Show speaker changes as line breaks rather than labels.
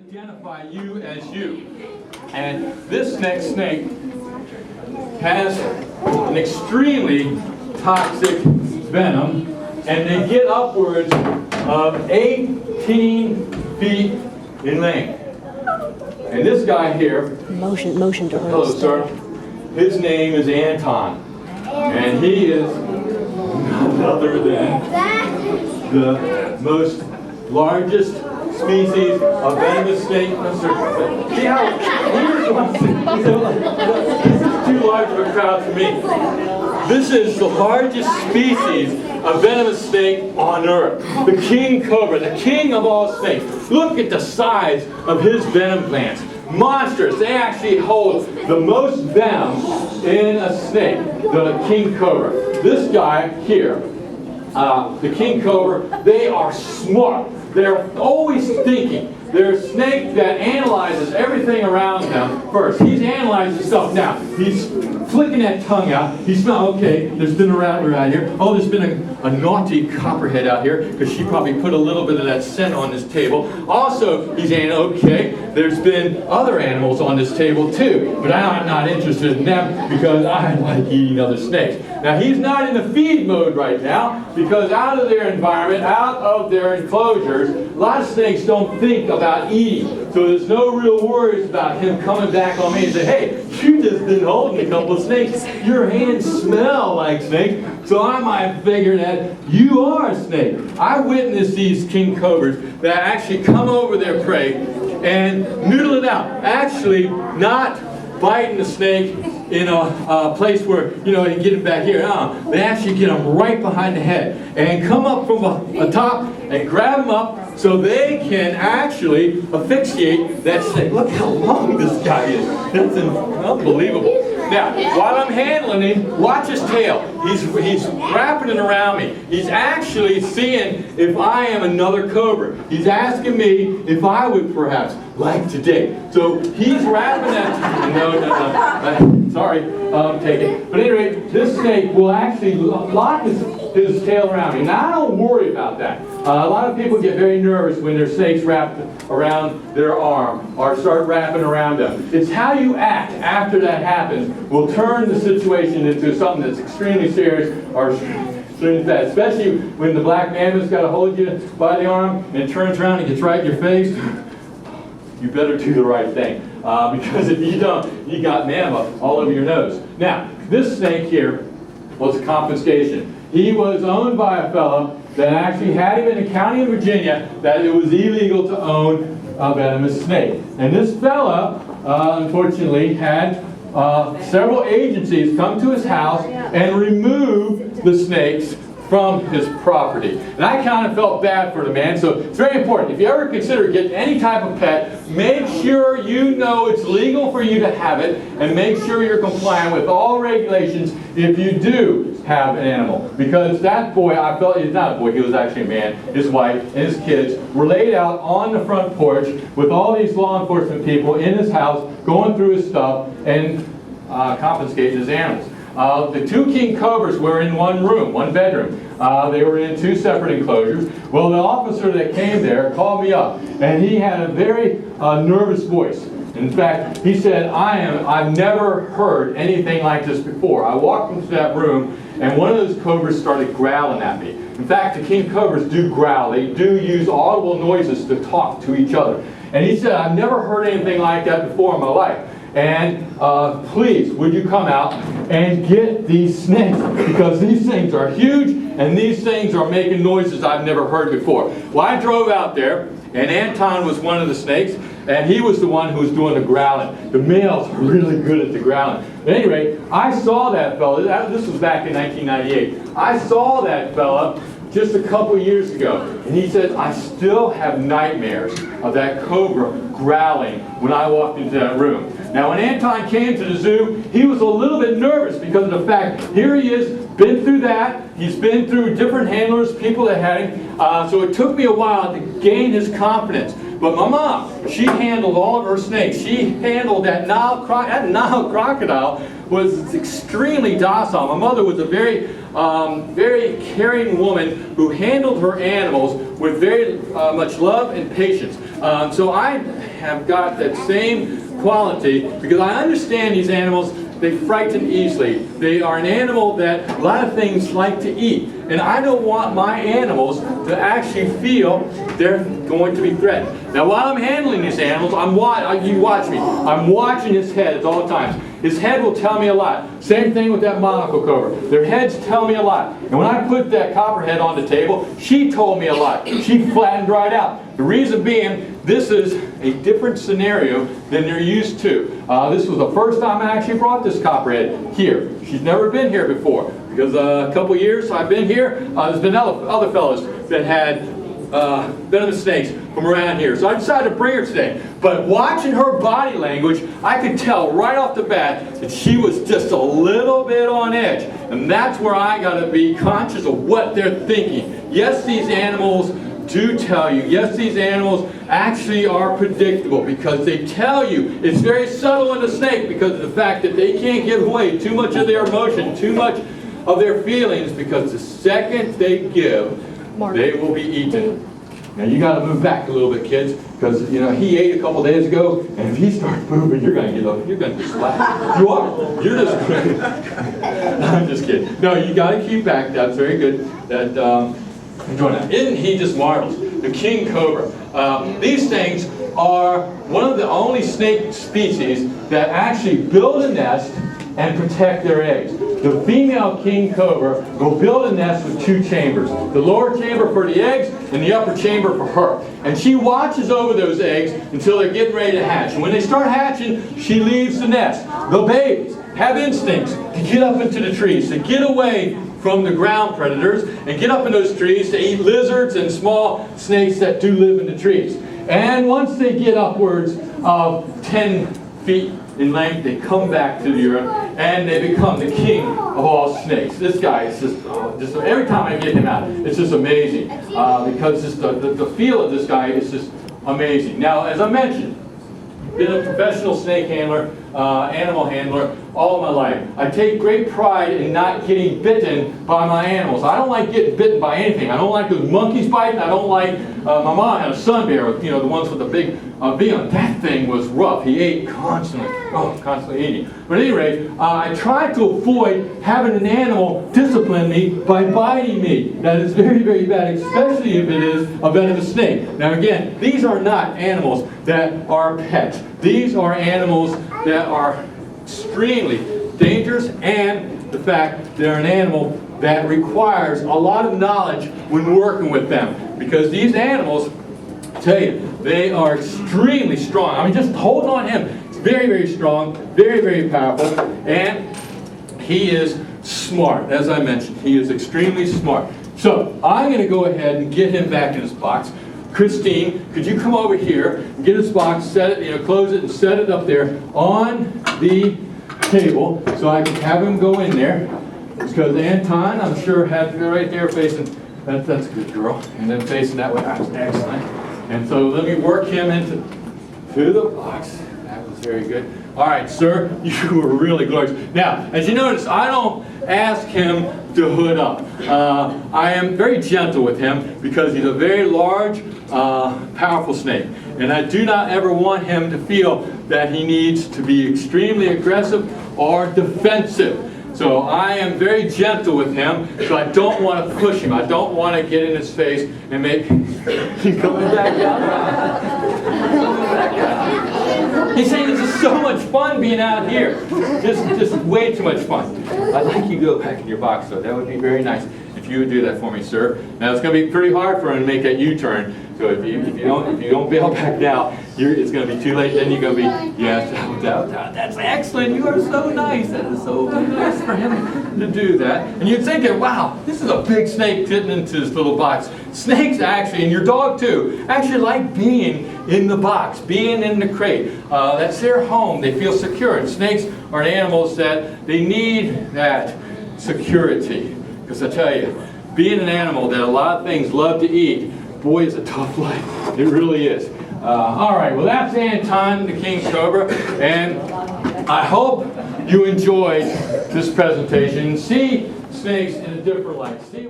identify you as you. And this next snake has an extremely toxic venom, and they get upwards of 18 feet in length. And this guy here,
motion to her.
hello sir, his name is Anton, and he is none other than the most largest species of venomous snake. See how here's one thing. This is too large of a crowd for me. This is the largest species of venomous snake on earth. The King Cobra, the king of all snakes. Look at the size of his venom glands. Monstrous. They actually hold the most venom in a snake, the King Cobra. This guy here, the King Cobra, they are smart. They're always thinking. They're a snake that analyzes everything around them first. He's analyzing stuff now. He's flicking that tongue out. He smells, okay, there's been a rattler out here. Oh, there's been a naughty copperhead out here because she probably put a little bit of that scent on this table. Also, he's saying, okay, there's been other animals on this table too, but I'm not interested in them because I like eating other snakes. Now, he's not in the feed mode right now because out of their environment, out of their enclosures, a lot of snakes don't think about eating. So there's no real worries about him coming back on me and saying, hey, you just been holding a couple of snakes. Your hands smell like snakes. So I might figure that you are a snake. I witnessed these King Cobras that actually come over their prey and noodle it out. Actually, not biting the snake in a place where, you know, you get him back here. They actually get him right behind the head and come up from the top and grab him up so they can actually asphyxiate that snake. Look how long this guy is. That's unbelievable. Now, while I'm handling him, watch his tail. He's wrapping it around me. He's actually seeing if I am another cobra. He's asking me if I would perhaps like to date. So he's wrapping that. No. Sorry, take it. But anyway, this snake will actually lock his tail around me. Now, I don't worry about that. A lot of people get very nervous when their snake's wrapped around their arm or start wrapping around them. It's how you act after that happens will turn the situation into something that's extremely serious or extremely bad. Especially when the black mammoth's got to hold you by the arm and it turns around and gets right in your face. You better do the right thing. Because if you don't, you got mammoth all over your nose. Now, this snake here was a confiscation. He was owned by a fellow that actually had him in the county of Virginia that it was illegal to own a venomous snake. And this fella, unfortunately, had several agencies come to his house and remove the snakes from his property. And I kind of felt bad for the man, so it's very important. If you ever consider getting any type of pet, make sure you know it's legal for you to have it, and make sure you're compliant with all regulations if you do have an animal. Because that boy, I felt, he's not a boy, he was actually a man, his wife, and his kids were laid out on the front porch with all these law enforcement people in his house, going through his stuff, and confiscating his animals. The two King Cobras were in one room, one bedroom. They were in two separate enclosures. Well, the officer that came there called me up, and he had a very nervous voice. In fact, he said, I've never heard anything like this before. I walked into that room, and one of those cobras started growling at me. In fact, the King Cobras do growl. They do use audible noises to talk to each other. And he said, I've never heard anything like that before in my life. And please, would you come out and get these snakes? Because these things are huge, and these things are making noises I've never heard before. Well, I drove out there, and Anton was one of the snakes, and he was the one who was doing the growling. The males are really good at the growling. At any rate, I saw that fella. This was back in 1998. I saw that fella just a couple years ago, and he said, I still have nightmares of that cobra growling when I walked into that room. Now, when Anton came to the zoo, he was a little bit nervous because of the fact, here he is, been through that, he's been through different handlers, people that had him, so it took me a while to gain his confidence. But my mom, she handled all of her snakes. She handled that Nile crocodile was extremely docile. My mother was a very caring woman who handled her animals with very much love and patience. So I have got that same quality, because I understand these animals, they frighten easily. They are an animal that a lot of things like to eat. And I don't want my animals to actually feel they're going to be threatened. Now while I'm handling these animals, you watch me, I'm watching his head at all times. His head will tell me a lot. Same thing with that monocle cobra. Their heads tell me a lot. And when I put that copperhead on the table, she told me a lot. She flattened right out. The reason being, this is a different scenario than they're used to. This was the first time I actually brought this copperhead here. She's never been here before. Because a couple years I've been here, there's been other fellows that had venomous snakes from around here. So I decided to bring her today. But watching her body language, I could tell right off the bat that she was just a little bit on edge. And that's where I got to be conscious of what they're thinking. Yes, these animals do tell you. Yes, these animals actually are predictable because they tell you. It's very subtle in the snake because of the fact that they can't give away too much of their emotion, too much of their feelings, because the second they give, they will be eaten. Now you got to move back a little bit, kids, because you know he ate a couple days ago, and if he starts moving, you're going to get up. You're going to just laugh. You are. You're just. No, I'm just kidding. No, you got to keep back. That's very good. That enjoy that. Isn't he just marvelous? The King Cobra. These things are one of the only snake species that actually build a nest and protect their eggs. The female King Cobra will build a nest with two chambers. The lower chamber for the eggs and the upper chamber for her. And she watches over those eggs until they're getting ready to hatch. And when they start hatching, she leaves the nest. The babies have instincts to get up into the trees, to get away from the ground predators, and get up in those trees to eat lizards and small snakes that do live in the trees. And once they get upwards of 10 feet in length, they come back to the earth and they become the king of all snakes. This guy is just every time I get him out, it's just amazing because just the feel of this guy is just amazing. Now, as I mentioned, been a professional snake handler, animal handler all my life. I take great pride in not getting bitten by my animals. I don't like getting bitten by anything. I don't like those monkeys biting. I don't like, my mom had a sun bear, you know, the ones with the big beak on. That thing was rough. He ate constantly, constantly eating. But at any rate, I try to avoid having an animal discipline me by biting me. That is very, very bad, especially if it is a venomous snake. Now again, these are not animals that are pets. These are animals that are extremely dangerous, and the fact they're an animal that requires a lot of knowledge when working with them. Because these animals, I tell you, they are extremely strong. I mean, just holding on him, it's very, very strong, very, very powerful, and he is smart. As I mentioned, he is extremely smart. So I'm going to go ahead and get him back in his box. Christine, could you come over here and get his box, set it, close it and set it up there on the table so I can have him go in there. Because Anton, I'm sure, had to go right there facing, that's a good girl, and then facing that way. That was excellent. And so let me work him into the box. That was very good. All right, sir, you were really glorious. Now, as you notice, I don't ask him to hood up. I am very gentle with him because he's a very large, powerful snake. And I do not ever want him to feel that he needs to be extremely aggressive or defensive. So I am very gentle with him, so I don't want to push him. I don't want to get in his face and make him coming back out. He's saying this is so much fun being out here. Just way too much fun. I'd like you to go back in your box, though. That would be very nice if you would do that for me, sir. Now it's going to be pretty hard for him to make that U-turn. So if you don't bail back now, it's going to be too late. Then you're going to be, yes, that's excellent. You are so nice. That is so nice for him to do that. And you're thinking, wow, this is a big snake fitting into this little box. Snakes actually, and your dog too, actually like being in the box, being in the crate. That's their home. They feel secure. And snakes are animals that they need that security. Because I tell you, being an animal that a lot of things love to eat, boy, it's a tough life. It really is. All right, well, that's Anton, the King Cobra, and I hope you enjoyed this presentation. See snakes in a different light. See